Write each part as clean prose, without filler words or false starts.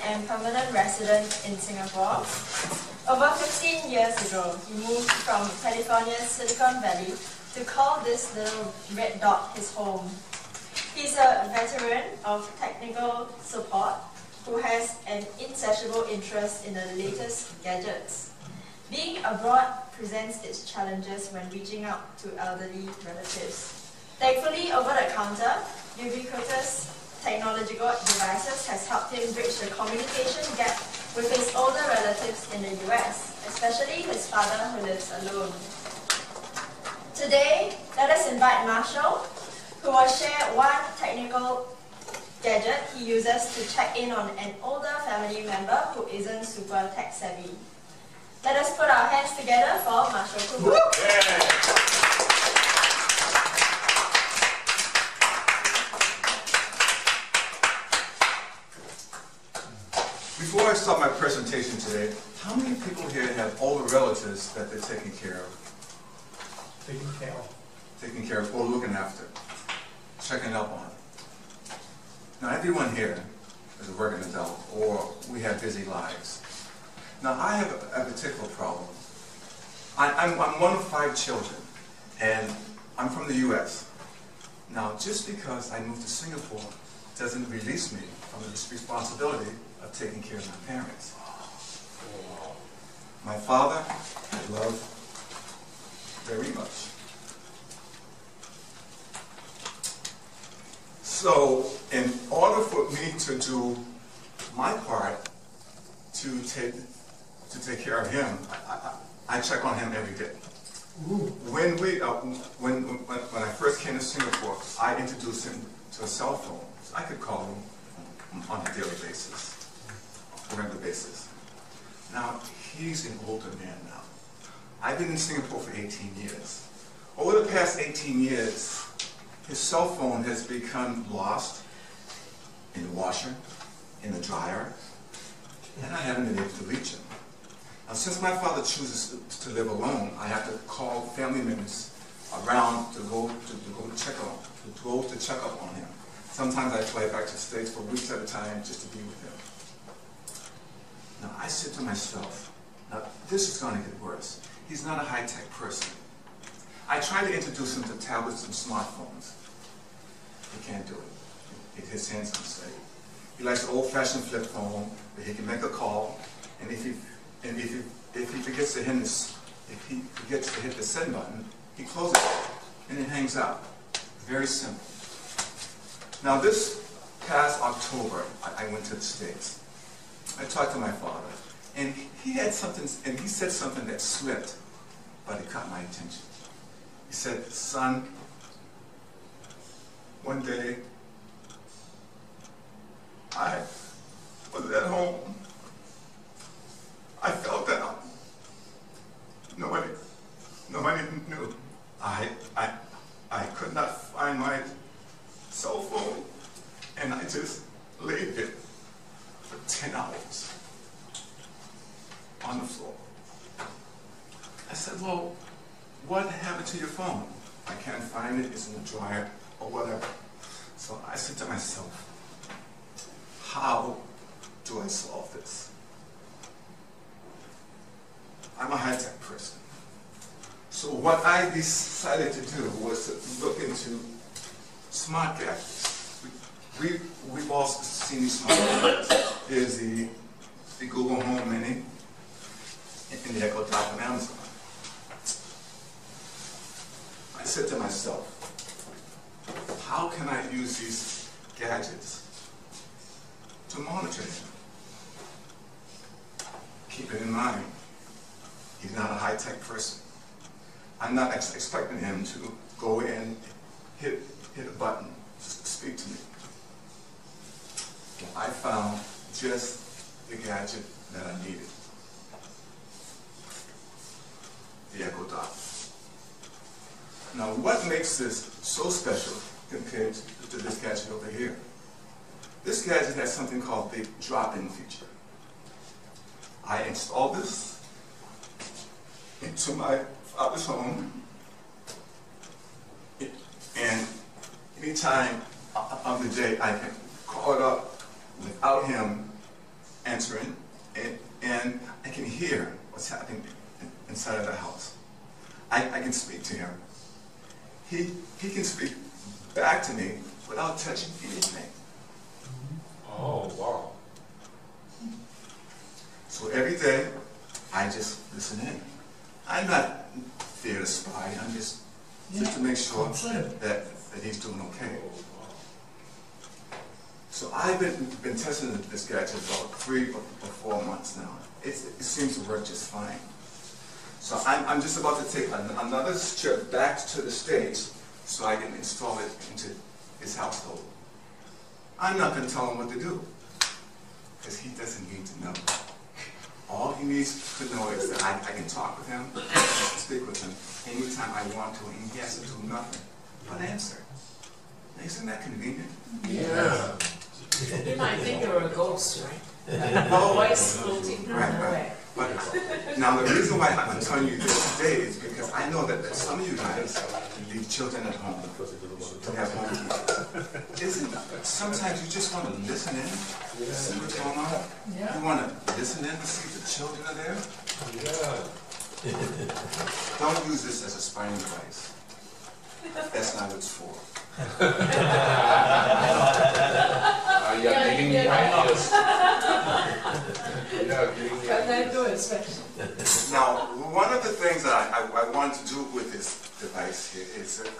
and permanent resident in Singapore. Over 15 years ago, he moved from California's Silicon Valley to call this little red dot his home. He's a veteran of technical support who has an insatiable interest in the latest gadgets. Being abroad presents its challenges when reaching out to elderly relatives. Thankfully, over the counter, ubiquitous technological devices has helped him bridge the communication gap with his older relatives in the US, especially his father who lives alone. Today, let us invite Marshall, who will share one technical gadget he uses to check in on an older family member who isn't super tech savvy. Let us put our hands together for Marshall Cooper. Before I start my presentation today, how many people here have older relatives that they're taking care of? Taking care of or looking after, checking up on. Now everyone here is a working adult or we have busy lives. Now I have a particular problem. I'm one of 5 children and I'm from the US. Now just because I moved to Singapore doesn't release me from this responsibility of taking care of my parents. My father, I love very much. So, in order for me to do my part to take care of him, I check on him every day. When I first came to Singapore, I introduced him to a cell phone. So I could call him on a daily basis, on a regular basis. Now, he's an older man now. I've been in Singapore for 18 years. Over the past 18 years, his cell phone has become lost in the washer, in the dryer, and I haven't been able to reach him. Now, since my father chooses to live alone, I have to call family members around to go to check up on him. Sometimes I fly back to the States for weeks at a time just to be with him. Now, I said to myself, now this is going to get worse. He's not a high-tech person. I tried to introduce him to tablets and smartphones. He can't do it. His hands unsteady. He likes an old-fashioned flip phone where he can make a call, and if he forgets to hit the send button, he closes it and it hangs out. Very simple. Now this past October, I went to the States. I talked to my father, and he said something that slipped, but it caught my attention. He said, "Son, one day I was at home. I fell down. Nobody knew. I could not find my cell phone, and I just laid there for 10 hours on the floor." I said, "Well, what happened to your phone?" "I can't find it, it's in the dryer," or whatever. So I said to myself, how do I solve this? I'm a high-tech person. So what I decided to do was to look into smart gadgets. We've all seen these smart gadgets. There's the Google Home Mini and the Echo Dot from Amazon. I said to myself, how can I use these gadgets to monitor him? Keep it in mind, he's not a high-tech person. I'm not expecting him to go in, hit a button, speak to me. I found just the gadget that I needed. The Echo Dot. Now, what makes this so special compared to this gadget over here? This gadget has something called the drop-in feature. I installed this into my father's home, and any time of the day I can call it up without him entering, and I can hear what's happening inside of the house. I can speak to him. He can speak back to me without touching anything. Oh, wow. So every day, I just listen in. I'm not there to spy. I'm just to make sure that he's doing okay. So I've been testing this gadget about 3 or 4 months now. It seems to work just fine. So I'm just about to take another trip back to the States so I can install it into his household. I'm not going to tell him what to do, because he doesn't need to know. All he needs to know is that I can talk with him, speak with him anytime I want to, and he has to do nothing but answer. Isn't that convenient? Yeah. You might think you're a ghost, right? Oh, Voice floating away. But now the reason why I'm telling you this today is because I know that some of you guys leave children at home to have home teachers. Sometimes you just want to listen in, see what's going on. Yeah. You want to listen in to see if the children are there. Yeah. Don't use this as a spying device. That's not what it's for. Yeah, getting the ideas. Can they do it special? Now, one of the things that I wanted to do with this device here is that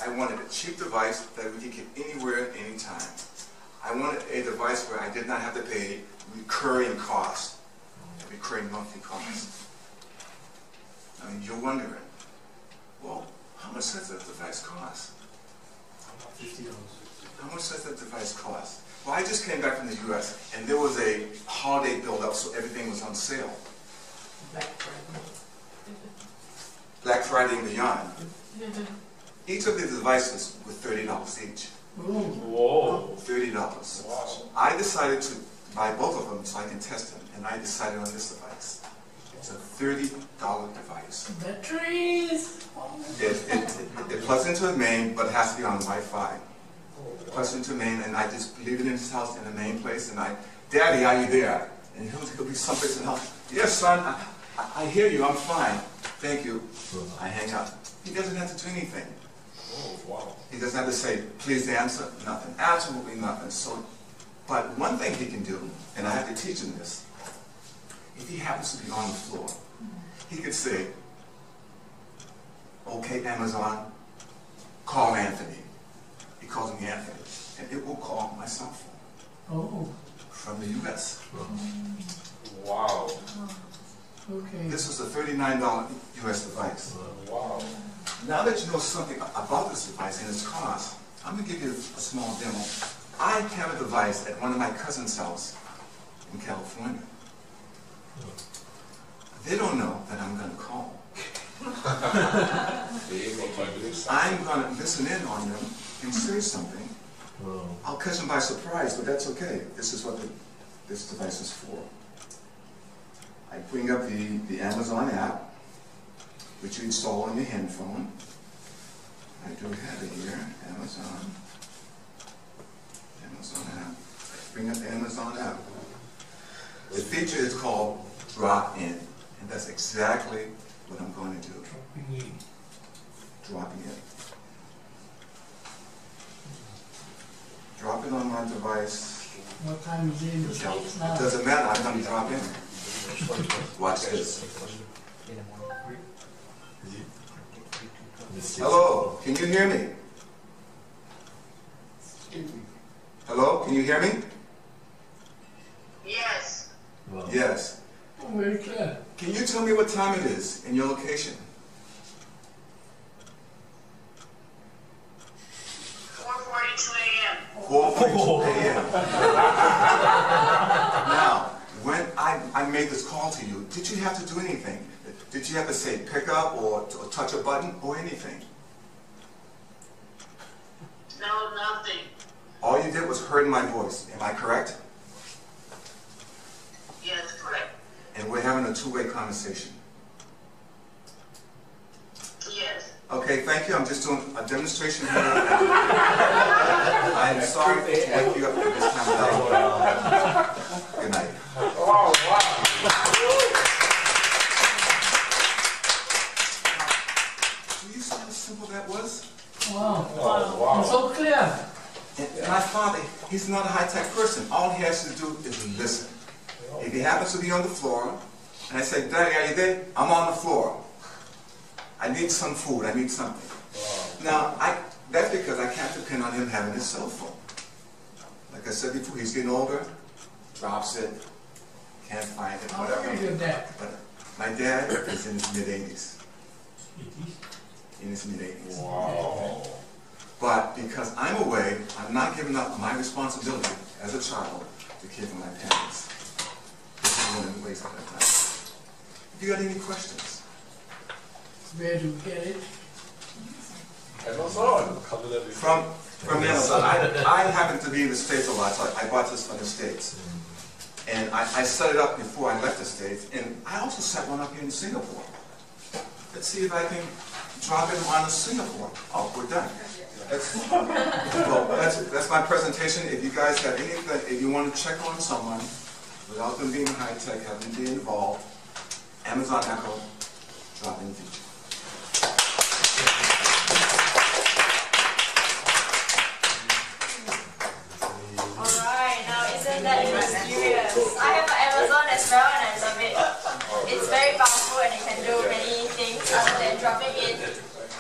I wanted a cheap device that we could get anywhere, anytime. I wanted a device where I did not have to pay recurring costs, recurring monthly costs. I mean, you're wondering, well, how much does that device cost? $50. How much does that device cost? Well, I just came back from the U.S. and there was a holiday build-up, so everything was on sale. Black Friday. Black Friday and beyond. Each of the devices was $30 each. Whoa. $30. Wow. I decided to buy both of them so I can test them, and I decided on this device. It's a $30 device. Batteries. It plugs into a main, but it has to be on Wi-Fi. It plugs into a main, and I just leave it in his house in the main place, and Daddy, are you there? And he'll be someplace in the house. Yes, son, I hear you, I'm fine. Thank you. I hang up. He doesn't have to do anything. Oh, wow. He doesn't have to say, please answer, nothing. Absolutely nothing. So, but one thing he can do, and I have to teach him this, if he happens to be on the floor, he could say, okay, Amazon, call Anthony. He calls me Anthony, and it will call my cell phone from the U.S. Wow. Okay. This was a $39 U.S. device. Wow. Now that you know something about this device and its cost, I'm going to give you a small demo. I have a device at one of my cousin's house in California. They don't know that I'm going to call. I'm going to listen in on them and say something. I'll catch them by surprise, but that's okay. This is what this device is for. I bring up the Amazon app, which you install on your handphone. I do have it here, Amazon app. Bring up the Amazon app. The feature is called Drop In, and that's exactly what I'm going to do. Dropping in. Drop it on my device. What time is it in the States now? It doesn't matter, I'm going to drop in. Watch this. Hello, can you hear me? Hello, can you hear me? Yes. Yes. Oh, very clear. Can you tell me what time it is in your location? 4:42 a.m. 4:42 a.m. Now, when I made this call to you, did you have to do anything? Did you have to say pick up or touch a button or anything? No, nothing. All you did was heard my voice. Am I correct? Yes, correct. And we're having a two-way conversation. Yes. Okay, thank you. I'm just doing a demonstration here. I'm sorry to wake you up at this time of day. Good night. Wow. So clear. And my father, he's not a high-tech person. All he has to do is listen. If he happens to be on the floor, and I say, Daddy, are you there? I'm on the floor. I need some food. I need something. Now, that's because I can't depend on him having his cell phone. Like I said before, he's getting older, drops it, can't find it, How whatever. old is your dad? But my dad is in his mid-80s. In his mid-80s. Wow. But because I'm away, I'm not giving up my responsibility as a child to care for my parents. This is one of the ways I've done it. If you got any questions? Where do you get it? Amazon. From Amazon. I happen to be in the States a lot, so I bought this from the States. And I set it up before I left the States, and I also set one up here in Singapore. Let's see if I can drop it on Singapore. Oh, we're done. That's my presentation. If you guys have anything, if you want to check on someone without them being high-tech, have them be involved, Amazon Echo drop-in feature. Alright, now isn't that mysterious? I have an Amazon as well and I love it. It's very powerful and it can do many things other than dropping in.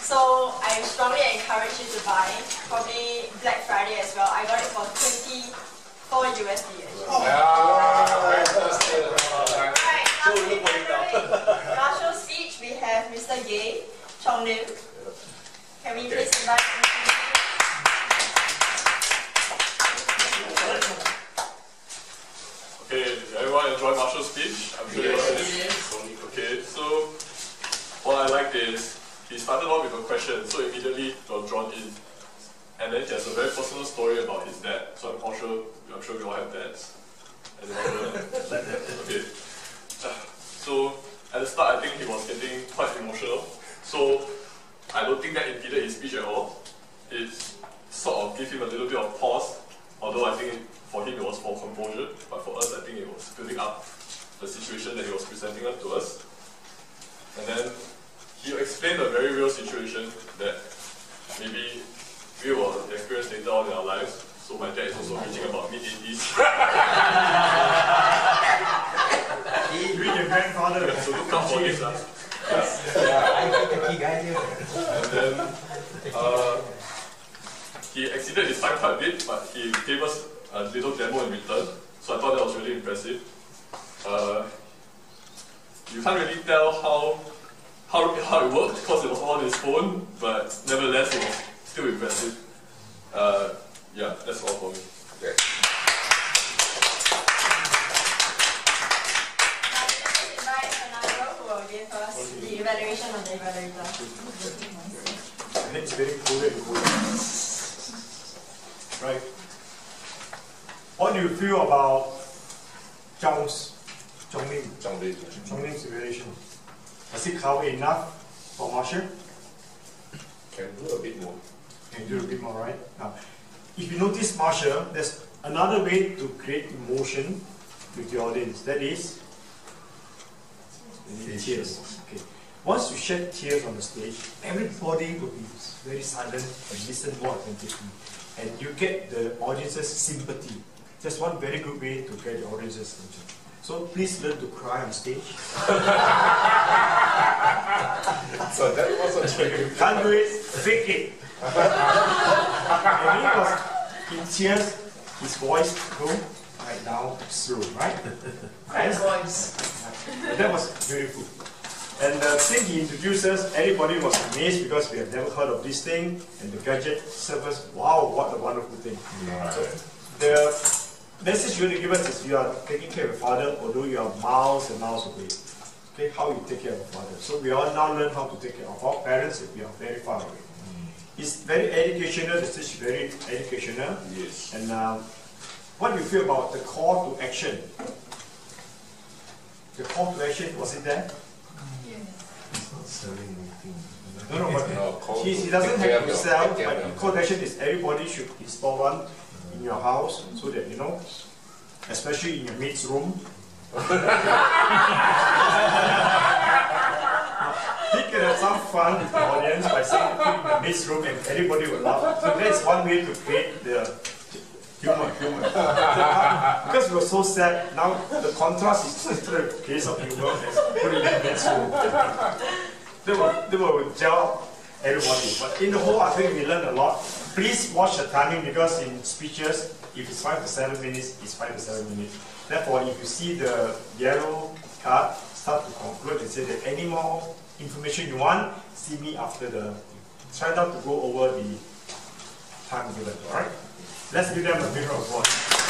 So I strongly encourage you to buy, probably Black Friday as well. I got it for $24 USD. Alright, now delivering Marshall's speech, we have Mr. Gay Chong Lim. Can we please invite Mr. Gay? Okay, everyone enjoy Marshall's speech? I'm sure you did. Okay, so what I liked is he started off with a question, so immediately got drawn in. And then he has a very personal story about his dad. So I'm sure we all have dads. Okay. So at the start I think he was getting quite emotional. So I don't think that impeded his speech at all. It sort of gave him a little bit of pause, although I think for him it was for composure, but for us I think it was building up the situation that he was presenting up to us. And then he explained a very real situation that maybe we will experience later on in our lives. So my dad is also reaching about mid-80s. You your grandfather. Yeah, so look out for this. I got the key guy here. And then he exceeded his time quite a bit, but he gave us a little demo in return. So I thought that was really impressive. You can't really tell how it worked because it was on his phone, but nevertheless it was still impressive. Yeah, that's all for me. Now let's invite Fernando who will give us the evaluation on the evaluator. It's very cool. Right. What do you feel about Chong Lim's evaluation? Does it cover enough for Marshall? Can do a bit more. Can do a bit more, right? Now, if you notice Marshall, there's another way to create emotion with the audience. That is tears. Okay. Once you shed tears on the stage, everybody will be very silent and listen more attentively. And you get the audience's sympathy. That's one very good way to get the audience's attention. So please learn to cry on stage. So that was a If you can't do it, fake it. And he was in tears, his voice go right down slow, right? And that was beautiful. And the thing he introduced us, everybody was amazed because we have never heard of this thing, and the gadget servers, wow, what a wonderful thing. The message you want to give us is you are taking care of your father, although you are miles and miles away. Okay, how you take care of your father. So we all now learn how to take care of our parents if we are very far away. It's very educational, the speech is very educational. Yes. And what do you feel about the call to action? The call to action, was it there? He's not selling anything. No, but he doesn't have to sell, but the call to action is everybody should install one in your house so that, you know, especially in your maid's room. He can have some fun with the audience by saying put in the midst room and everybody will laugh. So that's one way to create the humor. Because we were so sad, now the contrast is to the case of humor and put it in the midst room. They will gel everybody. But in the whole, I think we learned a lot. Please watch the timing because in speeches, if it's 5 to 7 minutes, it's 5 to 7 minutes. Therefore, if you see the yellow card, start to conclude and say that any more information you want, see me after the. Try not to go over the time given. Alright? Let's give them a big round of applause.